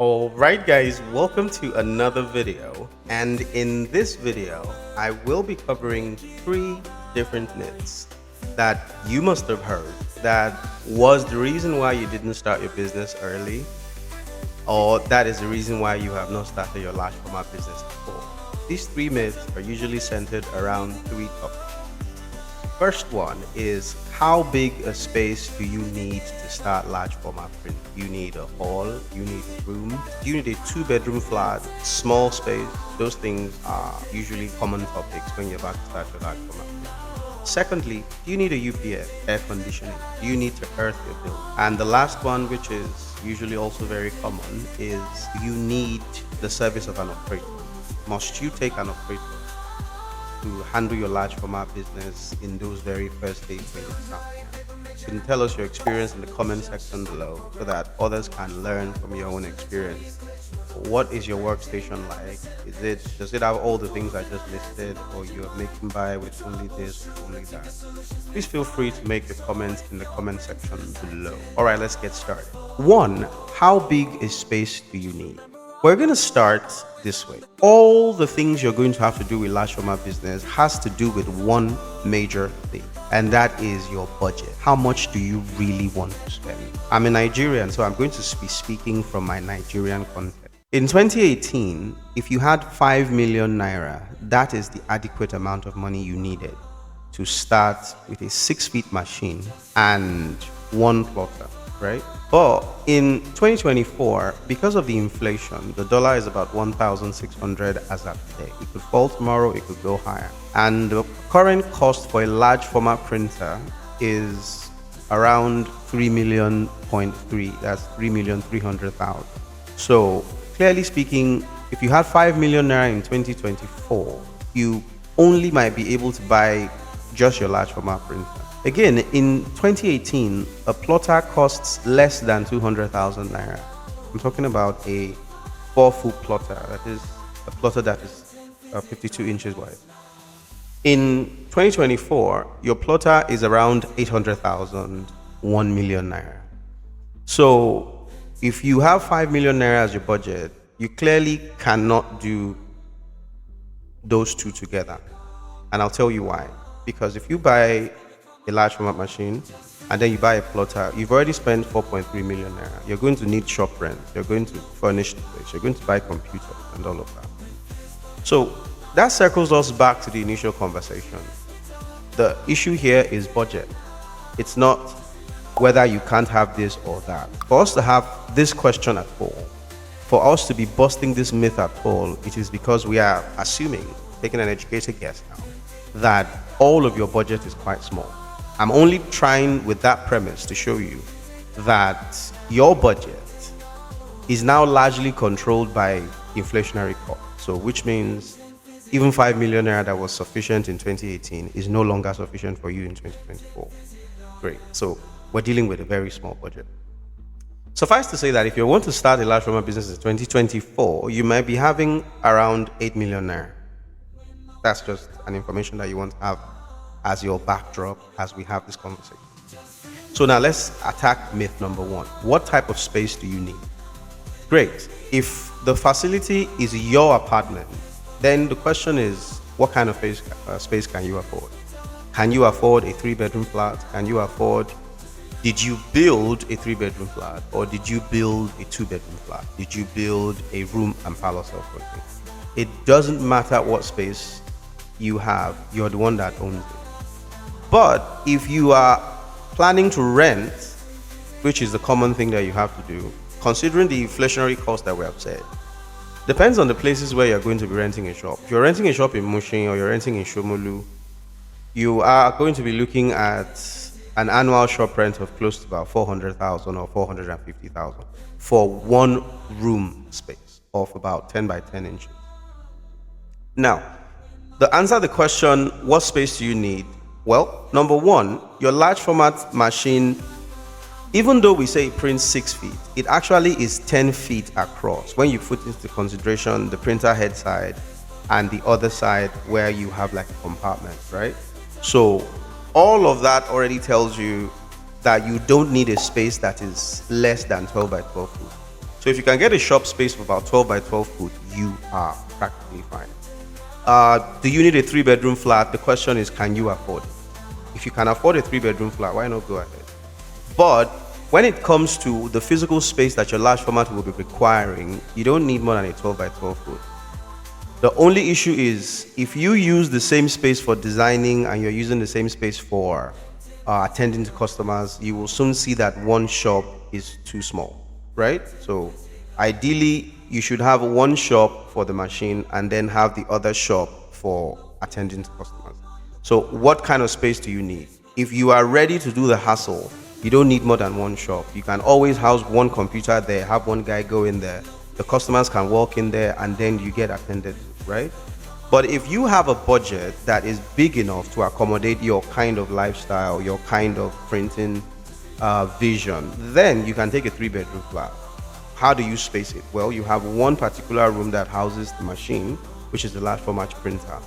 Alright guys, welcome to another video, and in this video I will be covering three different myths that you must have heard that was the reason why you didn't start your business early, or that is the reason why you have not started your large format business before. These three myths are usually centered around three topics. First one is, how big a space do you need to start large format print? You need a hall, you need a room, you need a two-bedroom flat, small space. Those things are usually common topics when you're about to start your large format print. Secondly, do you need a UPS, air conditioning? Do you need to earth your bill? And the last one, which is usually also very common, is you need the service of an operator. Must you take an operator to handle your large format business in those very first days when you start? You can tell us your experience in the comment section below so that others can learn from your own experience. What is your workstation like? Does it have all the things I just listed, or you're making by with only this or only that? Please feel free to make your comments in the comment section below. All right, let's get started. One, how big a space do you need? We're going to start this way. All the things you're going to have to do with large format business has to do with one major thing, and that is your budget. How much do you really want to spend? I'm a Nigerian, so I'm going to be speaking from my Nigerian context. In 2018, if you had 5 million naira, that is the adequate amount of money you needed to start with a 6 feet machine and one plotter, right? But in 2024, because of the inflation, the dollar is about 1,600 as of today. It could fall tomorrow, it could go higher. And the current cost for a large format printer is around 3 million, that's 3,300,000. So clearly speaking, if you had 5 million naira in 2024, you only might be able to buy just your large format printer. Again, in 2018, a plotter costs less than 200,000 naira. I'm talking about a 4-foot plotter, that is a plotter that is 52 inches wide. In 2024, your plotter is around 800,000, 1 million naira. So if you have 5 million naira as your budget, you clearly cannot do those two together. And I'll tell you why. Because if you buy a large format machine and then you buy a plotter, you've already spent 4.3 million naira. You're going to need shop rent, you're going to furnish the place, you're going to buy computers and all of that. So that circles us back to the initial conversation. The issue here is budget. It's not whether you can't have this or that. For us to have this question at all, for us to be busting this myth at all, it is because we are assuming, taking an educated guess now, that all of your budget is quite small. I'm only trying with that premise to show you that your budget is now largely controlled by inflationary costs. So which means even 5 million naira that was sufficient in 2018 is no longer sufficient for you in 2024. Great. So we're dealing with a very small budget. Suffice to say that if you want to start a large format business in 2024, you might be having around 8 million naira. That's just an information that you want to have as your backdrop as we have this conversation. So now let's attack myth number one. What type of space do you need? Great. If the facility is your apartment, then the question is, what kind of space can you afford? Can you afford a 3-bedroom flat? Did you build a 3-bedroom flat, or did you build a 2-bedroom flat? Did you build a room and parlor self-contained? It doesn't matter what space you have, you're the one that owns it. But if you are planning to rent, which is the common thing that you have to do, considering the inflationary cost that we have said, depends on the places where you're going to be renting a shop. If you're renting a shop in Mushin or you're renting in Shomolu, you are going to be looking at an annual shop rent of close to about 400,000 or 450,000 for one room space of about 10 by 10 inches. Now, to answer the question, what space do you need? Well, number one, your large format machine, even though we say it prints 6 feet, it actually is 10 feet across when you put into consideration the printer head side and the other side where you have like a compartment, right? So all of that already tells you that you don't need a space that is less than 12 by 12 feet. So if you can get a shop space of about 12 by 12 foot, you are practically fine. Do you need a 3-bedroom flat? The question is, can you afford it? If you can afford a 3-bedroom flat, why not go ahead? But when it comes to the physical space that your large format will be requiring, you don't need more than a 12 by 12 foot. The only issue is if you use the same space for designing and you're using the same space for attending to customers, you will soon see that one shop is too small, right? So ideally, you should have one shop for the machine and then have the other shop for attending to customers. So what kind of space do you need? If you are ready to do the hassle, you don't need more than one shop. You can always house one computer there, have one guy go in there. The customers can walk in there and then you get attended to, right? But if you have a budget that is big enough to accommodate your kind of lifestyle, your kind of printing vision, then you can take a 3-bedroom flat. How do you space it? Well, you have one particular room that houses the machine, which is the large format printer.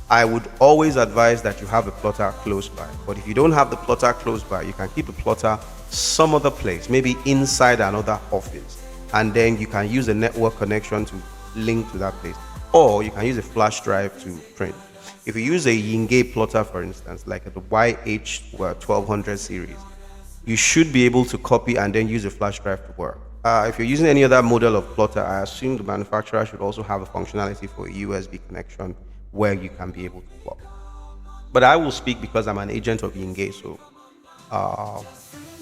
I would always advise that you have a plotter close by. But if you don't have the plotter close by, you can keep the plotter some other place, maybe inside another office. And then you can use a network connection to link to that place. Or you can use a flash drive to print. If you use a Yingay plotter, for instance, like the YH1200 series, you should be able to copy and then use a flash drive to work. If you're using any other model of plotter, I assume the manufacturer should also have a functionality for a USB connection where you can be able to plug. But I will speak because I'm an agent of Yingay, so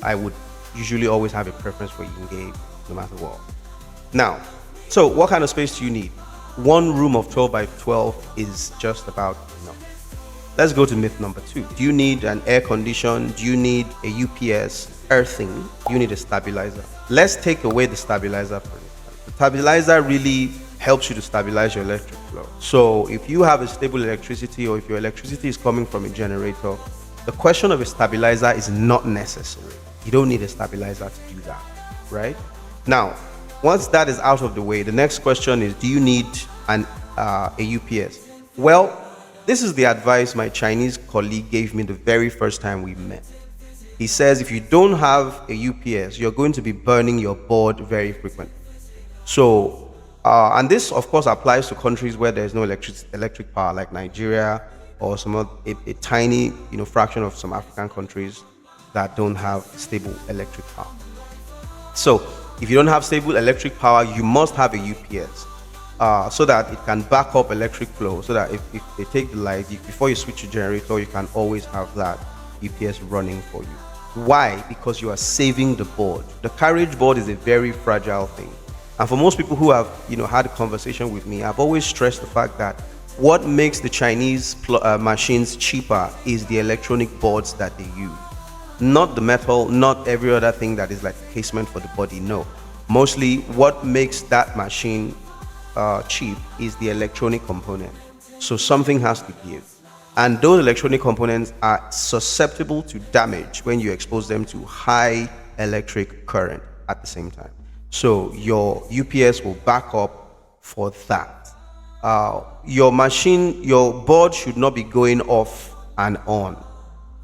I would usually always have a preference for Yingay no matter what. Now, so what kind of space do you need? One room of 12 by 12 is just about enough. Let's go to myth number 2. Do you need an air condition? Do you need a UPS, earthing? Do you need a stabilizer? Let's take away the stabilizer for instance. The stabilizer really helps you to stabilize your electric flow. So if you have a stable electricity or if your electricity is coming from a generator, the question of a stabilizer is not necessary. You don't need a stabilizer to do that, right? Now, once that is out of the way, the next question is, do you need a UPS? Well, this is the advice my Chinese colleague gave me the very first time we met. He says, if you don't have a UPS, you're going to be burning your board very frequently. So, and this, of course, applies to countries where there's no electric power, like Nigeria or a tiny, fraction of some African countries that don't have stable electric power. So, if you don't have stable electric power, you must have a UPS so that it can back up electric flow. So that if they take the light, before you switch your generator, you can always have that UPS running for you. Why? Because you are saving the board. The carriage board is a very fragile thing. And for most people who have, had a conversation with me, I've always stressed the fact that what makes the Chinese machines cheaper is the electronic boards that they use. Not the metal, not every other thing that is like casement for the body, no. Mostly what makes that machine cheap is the electronic component. So something has to give. And those electronic components are susceptible to damage when you expose them to high electric current at the same time. So your UPS will back up for that. Your board should not be going off and on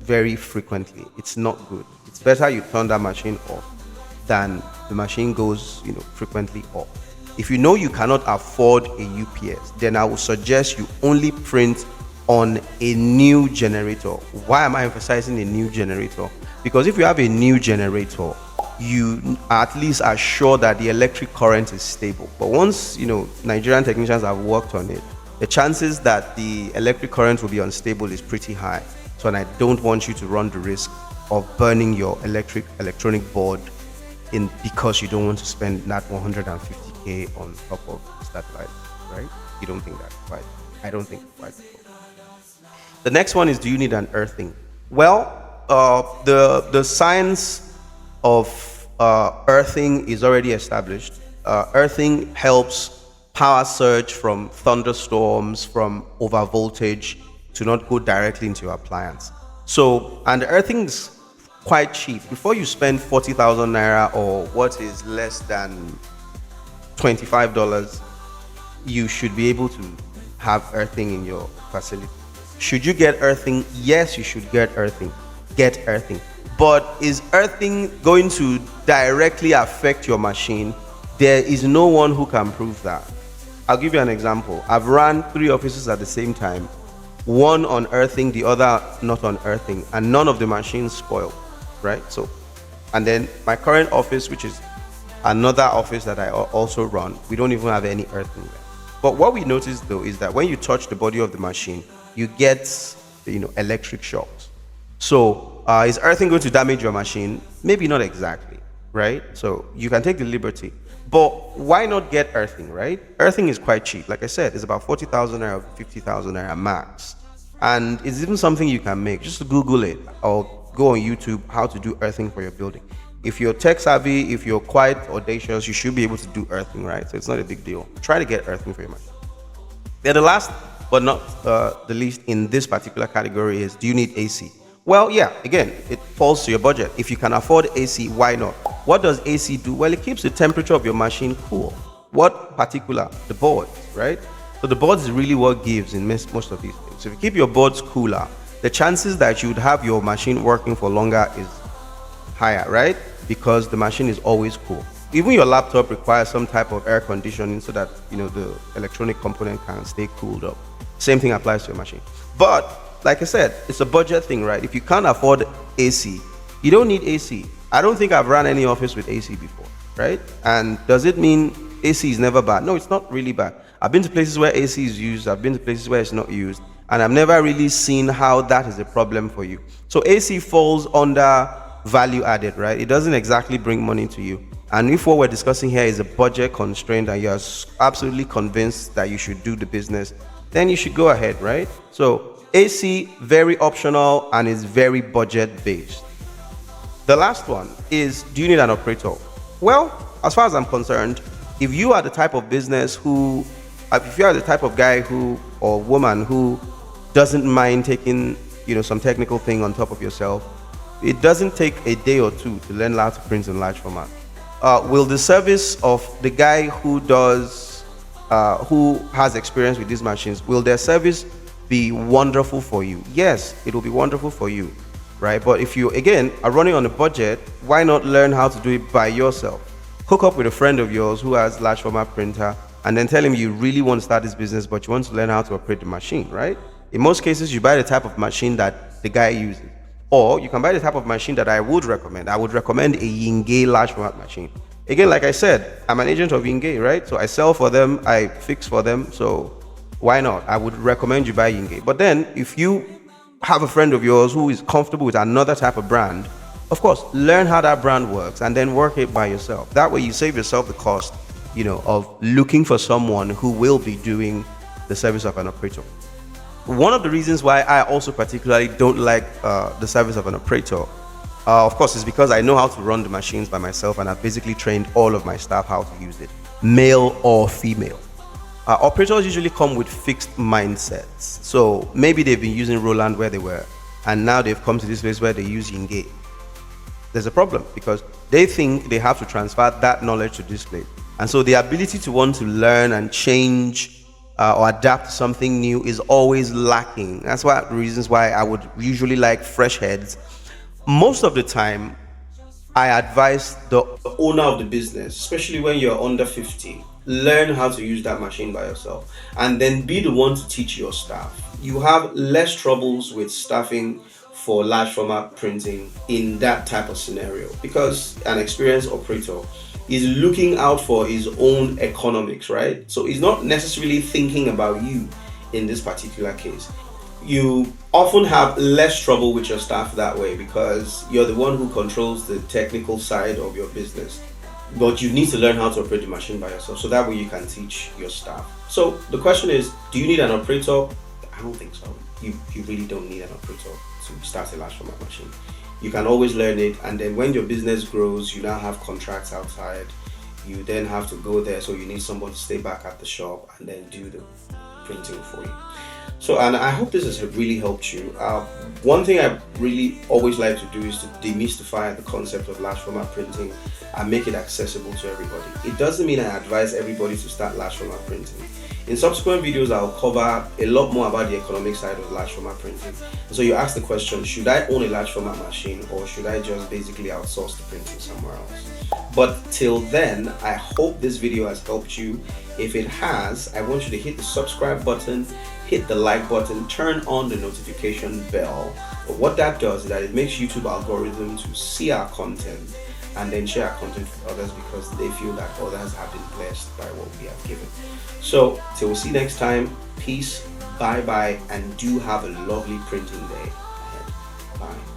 very frequently. It's not good. It's better you turn that machine off than the machine goes, frequently off. If you know you cannot afford a UPS, then I would suggest you only print on a new generator. Why am I emphasizing a new generator? Because if you have a new generator, you at least are sure that the electric current is stable. But once Nigerian technicians have worked on it, the chances that the electric current will be unstable is pretty high. So, and I don't want you to run the risk of burning your electronic board because you don't want to spend that 150k on top of that light, right? You don't think that's quite. I don't think it's quite. The next one is, do you need an earthing? Well, the science of earthing is already established. Earthing helps power surge from thunderstorms, from overvoltage, to not go directly into your appliance. So, and the earthing's quite cheap. Before you spend 40,000 naira or what is less than $25, you should be able to have earthing in your facility. Should you get earthing? Yes, you should get earthing. Get earthing. But is earthing going to directly affect your machine? There is no one who can prove that. I'll give you an example. I've run 3 offices at the same time, one unearthing, the other not unearthing, and none of the machines spoiled, right? So, and then my current office, which is another office that I also run, we don't even have any earthing there. But what we noticed though is that when you touch the body of the machine, you get, electric shocks. So, is earthing going to damage your machine? Maybe not exactly, right? So you can take the liberty. But why not get earthing, right? Earthing is quite cheap. Like I said, it's about 40,000 naira, 50,000 naira max. And it's even something you can make. Just Google it or go on YouTube how to do earthing for your building. If you're tech savvy, if you're quite audacious, you should be able to do earthing, right? So it's not a big deal. Try to get earthing for your machine. Then the last but not the least in this particular category is, do you need AC? Well, yeah, again, it falls to your budget. If you can afford AC, why not? What does AC do? Well, it keeps the temperature of your machine cool. What particular? The boards, right? So the boards is really what gives in most of these things. So if you keep your boards cooler, the chances that you would have your machine working for longer is higher, right? Because the machine is always cool. Even your laptop requires some type of air conditioning so that the electronic component can stay cooled up. Same thing applies to your machine. But like I said, it's a budget thing, right? If you can't afford AC, you don't need AC. I don't think I've run any office with AC before, right? And does it mean AC is never bad? No, it's not really bad. I've been to places where AC is used, I've been to places where it's not used, and I've never really seen how that is a problem for you. So AC falls under value added, right? It doesn't exactly bring money to you. And if what we're discussing here is a budget constraint and you're absolutely convinced that you should do the business, then you should go ahead, right? So AC, very optional and is very budget based. The last one is, do you need an operator? Well, as far as I'm concerned, if you are the type of business if you are the type of guy or woman who doesn't mind taking, some technical thing on top of yourself, it doesn't take a day or two to learn how to print in large format. Will the service of the guy who has experience with these machines, will their service be wonderful for you? Yes, it will be wonderful for you, right? But if you, again, are running on a budget, why not learn how to do it by yourself? Hook up with a friend of yours who has large format printer and then tell him you really want to start this business, but you want to learn how to operate the machine, right? In most cases, you buy the type of machine that the guy uses. Or you can buy the type of machine that I would recommend. I would recommend a Yingay large format machine. Again, like I said, I'm an agent of Yingay, right? So I sell for them, I fix for them. So why not? I would recommend you buy Yingay. But then if you have a friend of yours who is comfortable with another type of brand, of course, learn how that brand works and then work it by yourself. That way you save yourself the cost, of looking for someone who will be doing the service of an operator. One of the reasons why I also particularly don't like the service of an operator, of course, is because I know how to run the machines by myself and I've basically trained all of my staff how to use it, male or female. Operators usually come with fixed mindsets. So maybe they've been using Roland where they were, and now they've come to this place where they use Yingay. There's a problem because they think they have to transfer that knowledge to this place. And so the ability to want to learn and change or adapt to something new is always lacking. That's one of the reasons why I would usually like fresh heads. Most of the time, I advise the owner of the business, especially when you're under 50, learn how to use that machine by yourself and then be the one to teach your staff. You have less troubles with staffing for large format printing in that type of scenario because an experienced operator is looking out for his own economics, right? So he's not necessarily thinking about you in this particular case. You often have less trouble with your staff that way because you're the one who controls the technical side of your business. But you need to learn how to operate the machine by yourself so that way you can teach your staff. So the question is, do you need an operator? I don't think so. You really don't need an operator to start a large format machine. You can always learn it, and then when your business grows, you now have contracts outside. You then have to go there, so you need someone to stay back at the shop and then do the printing for you. So, and I hope this has really helped you. One thing I really always like to do is to demystify the concept of large format printing and make it accessible to everybody. It doesn't mean I advise everybody to start large format printing. In subsequent videos, I'll cover a lot more about the economic side of large format printing. So you ask the question, should I own a large format machine, or should I just basically outsource the printing somewhere else? But till then, I hope this video has helped you. If it has, I want you to hit the subscribe button, hit the like button, turn on the notification bell. But what that does is that it makes YouTube algorithm to see our content and then share our content with others, because they feel that others have been blessed by what we have given. So till we see next time, peace, bye bye, and do have a lovely printing day ahead. Bye.